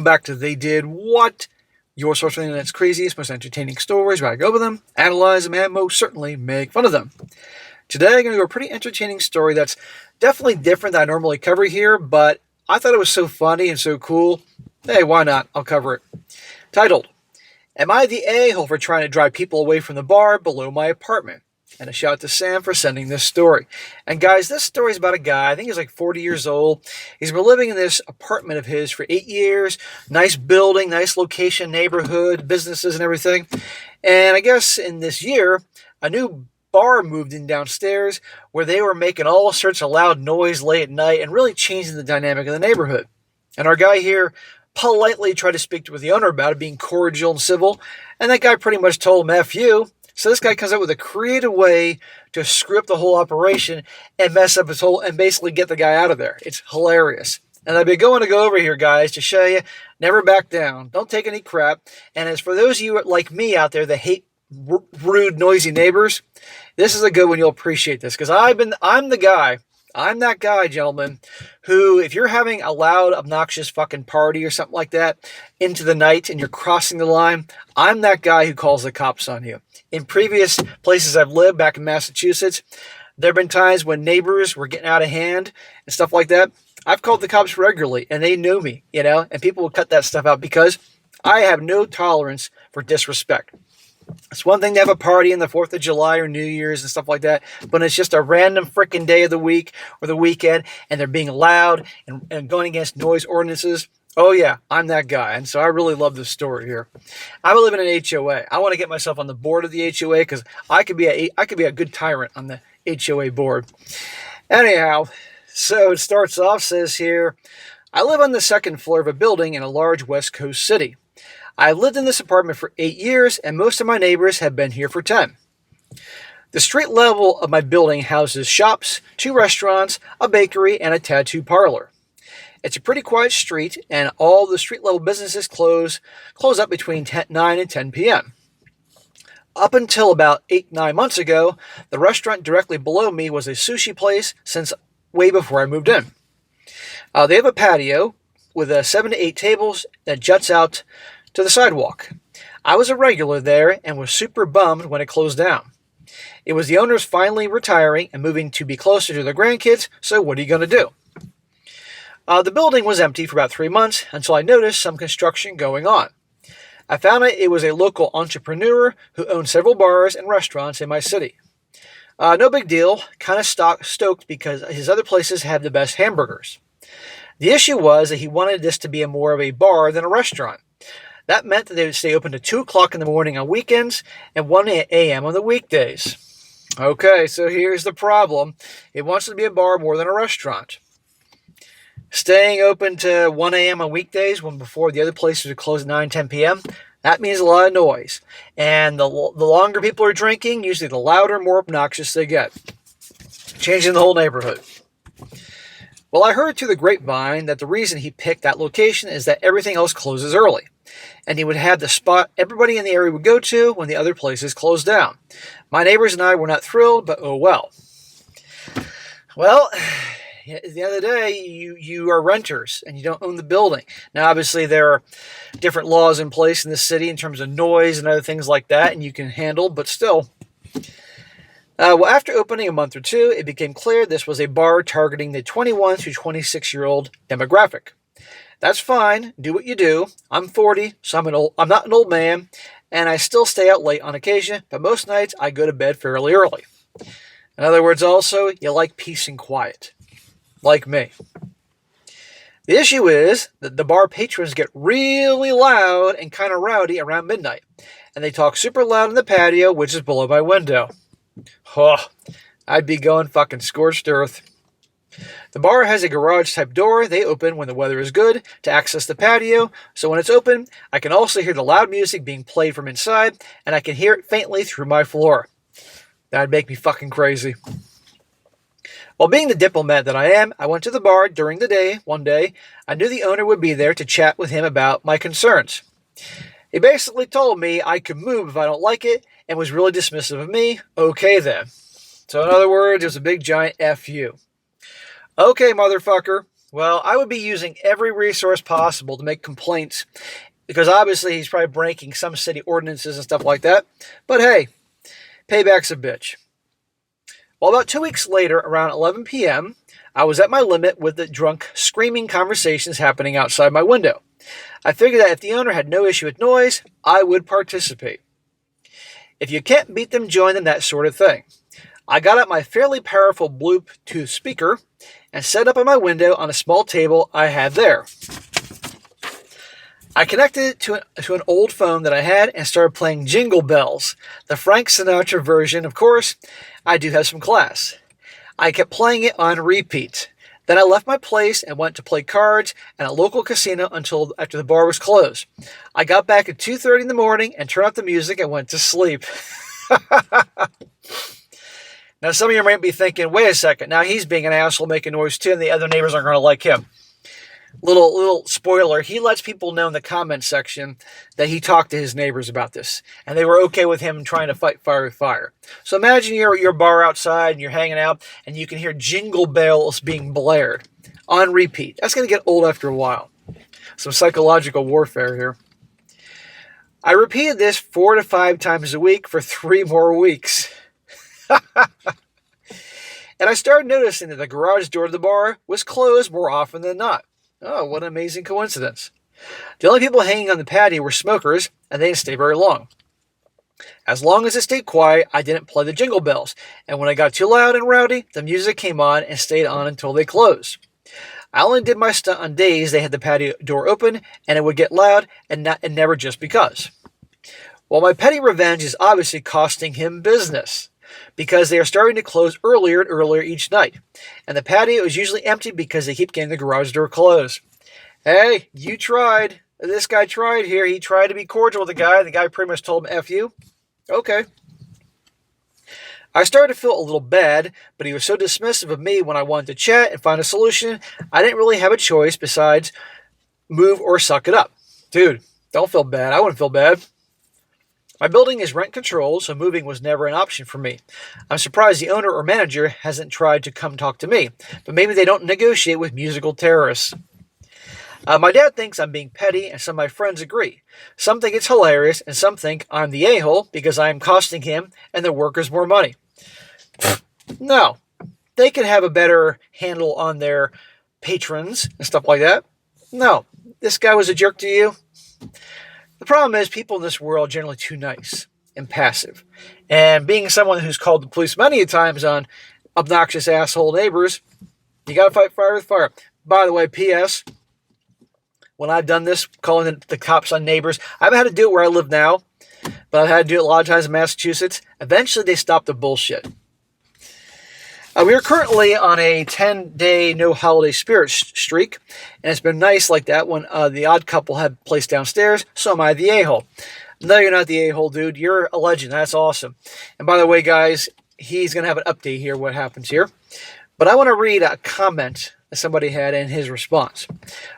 welcome back to They Did What? Your source for the internet's craziest, most entertaining stories where I go over them, analyze them, and most certainly make fun of them. Today I'm going to do a pretty entertaining story that's definitely different than I normally cover here, but I thought it was so funny and so cool. Hey, why not? I'll cover it. Titled, Am I the a-hole for trying to drive people away from the bar below my apartment? And a shout out to Sam for sending this story. And guys, this story is about a guy, I think he's like 40 years old. He's been living in this apartment of his for 8 years. Nice building, nice location, neighborhood, businesses and everything. And I guess in this year, a new bar moved in downstairs where they were making all sorts of loud noise late at night and really changing the dynamic of the neighborhood. And our guy here politely tried to speak with the owner about it, being cordial and civil. And that guy pretty much told him, F you. So this guy comes up with a creative way to screw up the whole operation and mess up his whole, and basically get the guy out of there. It's hilarious. And I've been going to go over here, guys, to show you, never back down. Don't take any crap. And as for those of you like me out there that hate rude, noisy neighbors, this is a good one. You'll appreciate this because I'm that guy, gentlemen, who, if you're having a loud, obnoxious fucking party or something like that into the night and you're crossing the line, I'm that guy who calls the cops on you. In previous places I've lived back in Massachusetts, there have been times when neighbors were getting out of hand and stuff like that. I've called the cops regularly and they know me, and people will cut that stuff out because I have no tolerance for disrespect. It's one thing to have a party on the 4th of July or New Year's and stuff like that, but it's just a random freaking day of the week or the weekend, and they're being loud and going against noise ordinances. Oh yeah, I'm that guy, and so I really love this story here. I live in an HOA. I want to get myself on the board of the HOA because I could be a good tyrant on the HOA board. Anyhow, so it starts off, says here, I live on the second floor of a building in a large West Coast city. I lived in this apartment for 8 years, and most of my neighbors have been here for 10. The street level of my building houses shops, 2 restaurants, a bakery, and a tattoo parlor. It's a pretty quiet street, and all the street level businesses close up between 9 and 10 p.m. Up until about 8-9 months ago, the restaurant directly below me was a sushi place since way before I moved in. They have a patio with 7 to 8 tables that juts out to the sidewalk. I was a regular there and was super bummed when it closed down. It was the owners finally retiring and moving to be closer to their grandkids, so what are you going to do? The building was empty for about 3 months until I noticed some construction going on. I found out it was a local entrepreneur who owned several bars and restaurants in my city. No big deal, kind of stoked because his other places had the best hamburgers. The issue was that he wanted this to be more of a bar than a restaurant. That meant that they would stay open to 2 o'clock in the morning on weekends and 1 a.m. on the weekdays. Okay, so here's the problem. It wants to be a bar more than a restaurant. Staying open to 1 a.m. on weekdays when before the other places would close at 9, 10 p.m., that means a lot of noise. And the longer people are drinking, usually the louder, more obnoxious they get. Changing the whole neighborhood. Well, I heard through the grapevine that the reason he picked that location is that everything else closes early. And he would have the spot everybody in the area would go to when the other places closed down. My neighbors and I were not thrilled, but oh well. Well, at the end of the day, you are renters and you don't own the building. Now, obviously, there are different laws in place in the city in terms of noise and other things like that, and you can handle, but still. Well, after opening a month or two, it became clear this was a bar targeting the 21 to 26-year-old demographic. That's fine. Do what you do. I'm 40, so I'm not an old man, and I still stay out late on occasion, but most nights I go to bed fairly early. In other words, also, you like peace and quiet. Like me. The issue is that the bar patrons get really loud and kind of rowdy around midnight, and they talk super loud in the patio, which is below my window. Oh, I'd be going fucking scorched earth. The bar has a garage-type door they open when the weather is good to access the patio, so when it's open, I can also hear the loud music being played from inside, and I can hear it faintly through my floor. That'd make me fucking crazy. Well, being the diplomat that I am, I went to the bar during the day one day. I knew the owner would be there to chat with him about my concerns. He basically told me I could move if I don't like it and was really dismissive of me. Okay then. So in other words, it was a big giant F you. Okay, motherfucker. Well, I would be using every resource possible to make complaints because obviously he's probably breaking some city ordinances and stuff like that. But hey, payback's a bitch. Well, about 2 weeks later, around 11 p.m., I was at my limit with the drunk, screaming conversations happening outside my window. I figured that if the owner had no issue with noise, I would participate. If you can't beat them, join them, that sort of thing. I got out my fairly powerful Bluetooth speaker and set up at my window on a small table I had there. I connected it to an old phone that I had and started playing Jingle Bells, the Frank Sinatra version, of course. I do have some class. I kept playing it on repeat. Then I left my place and went to play cards at a local casino until after the bar was closed. I got back at 2:30 in the morning and turned off the music and went to sleep. Now, some of you might be thinking, wait a second, now he's being an asshole making noise too, and the other neighbors aren't going to like him. Little spoiler, he lets people know in the comment section that he talked to his neighbors about this, and they were okay with him trying to fight fire with fire. So imagine you're at your bar outside, and you're hanging out, and you can hear Jingle Bells being blared on repeat. That's going to get old after a while. Some psychological warfare here. I repeated this 4 to 5 times a week for 3 more weeks. And I started noticing that the garage door to the bar was closed more often than not. Oh, what an amazing coincidence. The only people hanging on the patio were smokers, and they didn't stay very long. As long as it stayed quiet, I didn't play the Jingle Bells, and when I got too loud and rowdy, the music came on and stayed on until they closed. I only did my stunt on days they had the patio door open, and it would get loud, and never just because. Well, my petty revenge is obviously costing him business, because they are starting to close earlier and earlier each night. And the patio is usually empty because they keep getting the garage door closed. Hey, you tried. This guy tried here. He tried to be cordial with the guy. The guy pretty much told him, F you. Okay. I started to feel a little bad, but he was so dismissive of me when I wanted to chat and find a solution, I didn't really have a choice besides move or suck it up. Dude, don't feel bad. I wouldn't feel bad. My building is rent controlled, so moving was never an option for me. I'm surprised the owner or manager hasn't tried to come talk to me, but maybe they don't negotiate with musical terrorists. My dad thinks I'm being petty, and some of my friends agree. Some think it's hilarious, and some think I'm the a-hole because I am costing him and the workers more money. No, they can have a better handle on their patrons and stuff like that. No, this guy was a jerk to you. The problem is people in this world are generally too nice and passive. And being someone who's called the police many times on obnoxious asshole neighbors, you got to fight fire with fire. By the way, P.S., when I've done this, calling the cops on neighbors, I haven't had to do it where I live now, but I've had to do it a lot of times in Massachusetts. Eventually, they stopped the bullshit. We are currently on a 10-day no holiday spirit streak, and it's been nice like that when the odd couple had a place downstairs, so am I the a-hole. No, you're not the a-hole, dude. You're a legend. That's awesome. And by the way, guys, he's going to have an update here, what happens here. But I want to read a comment that somebody had in his response.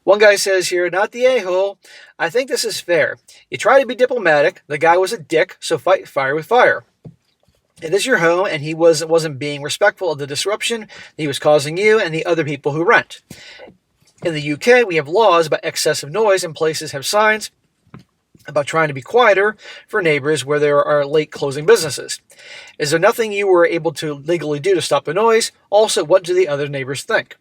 One guy says here, not the a-hole. I think this is fair. You try to be diplomatic. The guy was a dick, so fight fire with fire. It is your home, and he wasn't being respectful of the disruption he was causing you and the other people who rent. In the UK, we have laws about excessive noise, and places have signs about trying to be quieter for neighbors where there are late closing businesses. Is there nothing you were able to legally do to stop the noise? Also, what do the other neighbors think?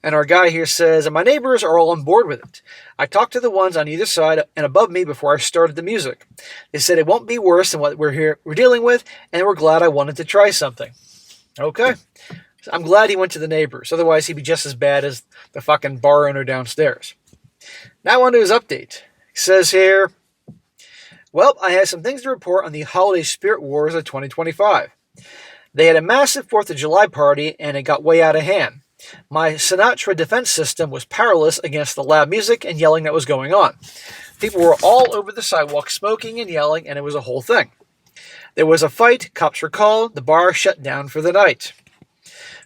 And our guy here says, my neighbors are all on board with it. I talked to the ones on either side and above me before I started the music. They said it won't be worse than what we're dealing with, and we're glad I wanted to try something. Okay. So I'm glad he went to the neighbors. Otherwise, he'd be just as bad as the fucking bar owner downstairs. Now on to his update. He says here, well, I have some things to report on the holiday spirit wars of 2025. They had a massive 4th of July party, and it got way out of hand. My Sinatra defense system was powerless against the loud music and yelling that was going on. People were all over the sidewalk smoking and yelling, and it was a whole thing. There was a fight, cops were called, the bar shut down for the night.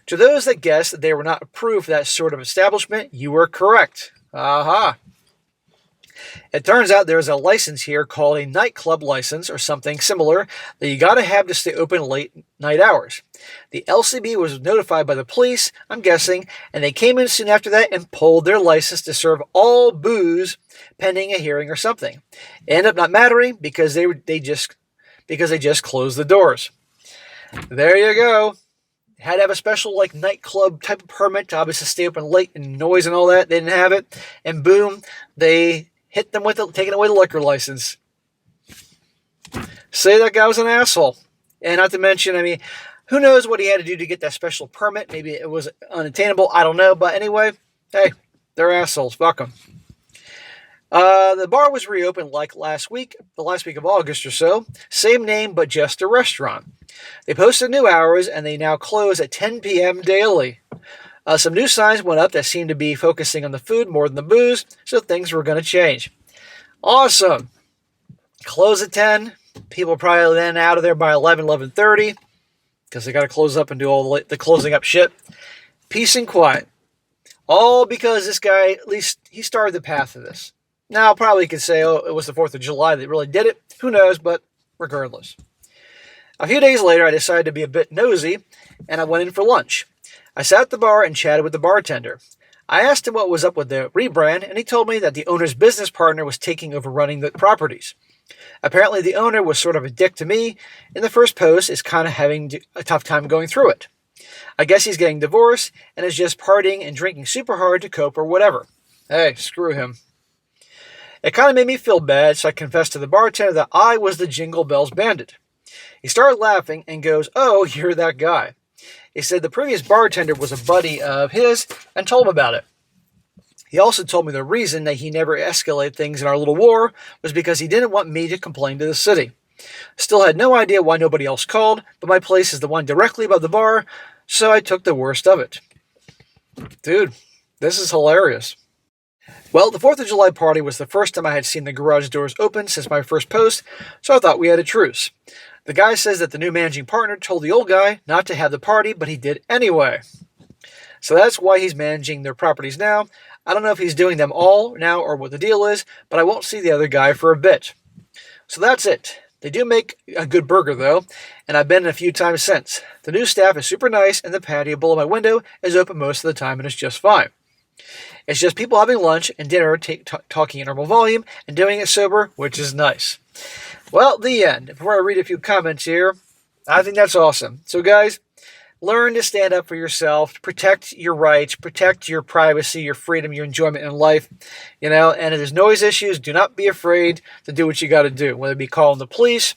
To those that guessed that they were not approved for that sort of establishment, you were correct. Aha. It turns out there's a license here called a nightclub license or something similar that you gotta have to stay open late night hours. The LCB was notified by the police, I'm guessing, and they came in soon after that and pulled their license to serve all booze pending a hearing or something. It ended up not mattering because they just closed the doors. There you go. Had to have a special nightclub type of permit to obviously stay open late and noise and all that. They didn't have it, and boom, they hit them with taking away the liquor license. Say that guy was an asshole. And not to mention, who knows what he had to do to get that special permit? Maybe it was unattainable. I don't know. But anyway, hey, they're assholes. Fuck them. The bar was reopened the last week of August or so. Same name, but just a restaurant. They posted new hours, and they now close at 10 p.m. daily. Some new signs went up that seemed to be focusing on the food more than the booze, so things were going to change. Awesome. Close at 10. People probably then out of there by 11:30, because they got to close up and do all the closing up shit. Peace and quiet. All because this guy, at least, he started the path of this. Now, probably could say, oh, it was the 4th of July that really did it. Who knows, but regardless. A few days later, I decided to be a bit nosy, and I went in for lunch. I sat at the bar and chatted with the bartender. I asked him what was up with the rebrand, and he told me that the owner's business partner was taking over running the properties. Apparently, the owner was sort of a dick to me, and the first post is kind of having a tough time going through it. I guess he's getting divorced, and is just partying and drinking super hard to cope or whatever. Hey, screw him. It kind of made me feel bad, so I confessed to the bartender that I was the Jingle Bells bandit. He started laughing and goes, "Oh, you're that guy." He said the previous bartender was a buddy of his and told him about it. He also told me the reason that he never escalated things in our little war was because he didn't want me to complain to the city. Still had no idea why nobody else called, but my place is the one directly above the bar, so I took the worst of it. Dude, this is hilarious. Well, the 4th of July party was the first time I had seen the garage doors open since my first post, so I thought we had a truce. The guy says that the new managing partner told the old guy not to have the party, but he did anyway. So that's why he's managing their properties now. I don't know if he's doing them all now or what the deal is, but I won't see the other guy for a bit. So that's it. They do make a good burger, though, and I've been in a few times since. The new staff is super nice, and the patio below my window is open most of the time, and it's just fine. It's just people having lunch and dinner, talking in normal volume, and doing it sober, which is nice. Well, the end. Before I read a few comments here, I think that's awesome. So, guys, learn to stand up for yourself, protect your rights, protect your privacy, your freedom, your enjoyment in life. And if there's noise issues, do not be afraid to do what you got to do, whether it be calling the police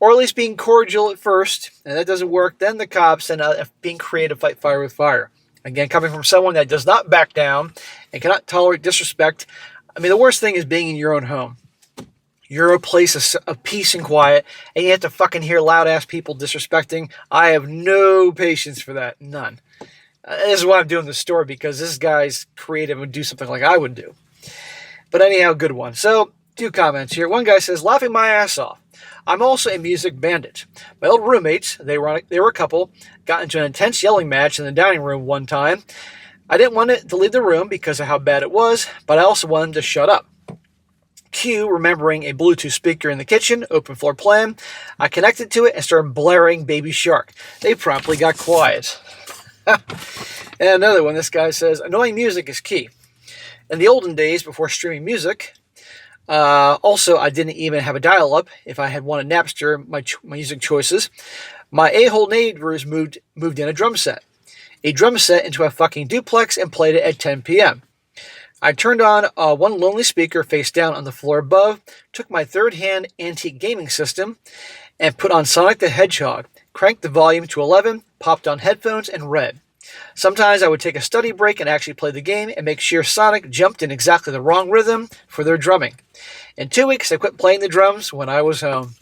or at least being cordial at first. And that doesn't work, then the cops, and being creative, fight fire with fire. Again, coming from someone that does not back down and cannot tolerate disrespect. The worst thing is being in your own home. You're a place of peace and quiet, and you have to fucking hear loud-ass people disrespecting. I have no patience for that. None. This is why I'm doing this story, because this guy's creative and would do something like I would do. But anyhow, good one. So, 2 comments here. One guy says, laughing my ass off. I'm also a music bandit. My old roommates, they were a couple, got into an intense yelling match in the dining room one time. I didn't want it to leave the room because of how bad it was, but I also wanted them to shut up. Q, remembering a Bluetooth speaker in the kitchen, open floor plan. I connected to it and started blaring Baby Shark. They promptly got quiet. And another one, this guy says, annoying music is key. In the olden days, before streaming music, also, I didn't even have a dial-up if I had wanted Napster, my music choices. My a-hole neighbors moved in a drum set. A drum set into a fucking duplex and played it at 10 p.m. I turned on one lonely speaker face down on the floor above, took my third-hand antique gaming system, and put on Sonic the Hedgehog, cranked the volume to 11, popped on headphones, and read. Sometimes I would take a study break and actually play the game and make sure Sonic jumped in exactly the wrong rhythm for their drumming. In 2 weeks, I quit playing the drums when I was home.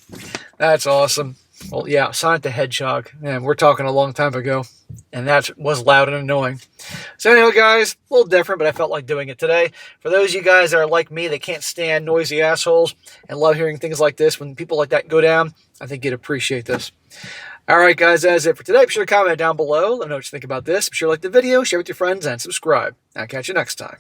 That's awesome. Well, yeah, Sonic the Hedgehog. Man, we're talking a long time ago. And that was loud and annoying. So anyway, guys, a little different, but I felt like doing it today. For those of you guys that are like me, that can't stand noisy assholes and love hearing things like this, when people like that go down, I think you'd appreciate this. All right, guys, that's it for today. Be sure to comment down below. Let me know what you think about this. Be sure to like the video, share with your friends, and subscribe. I'll catch you next time.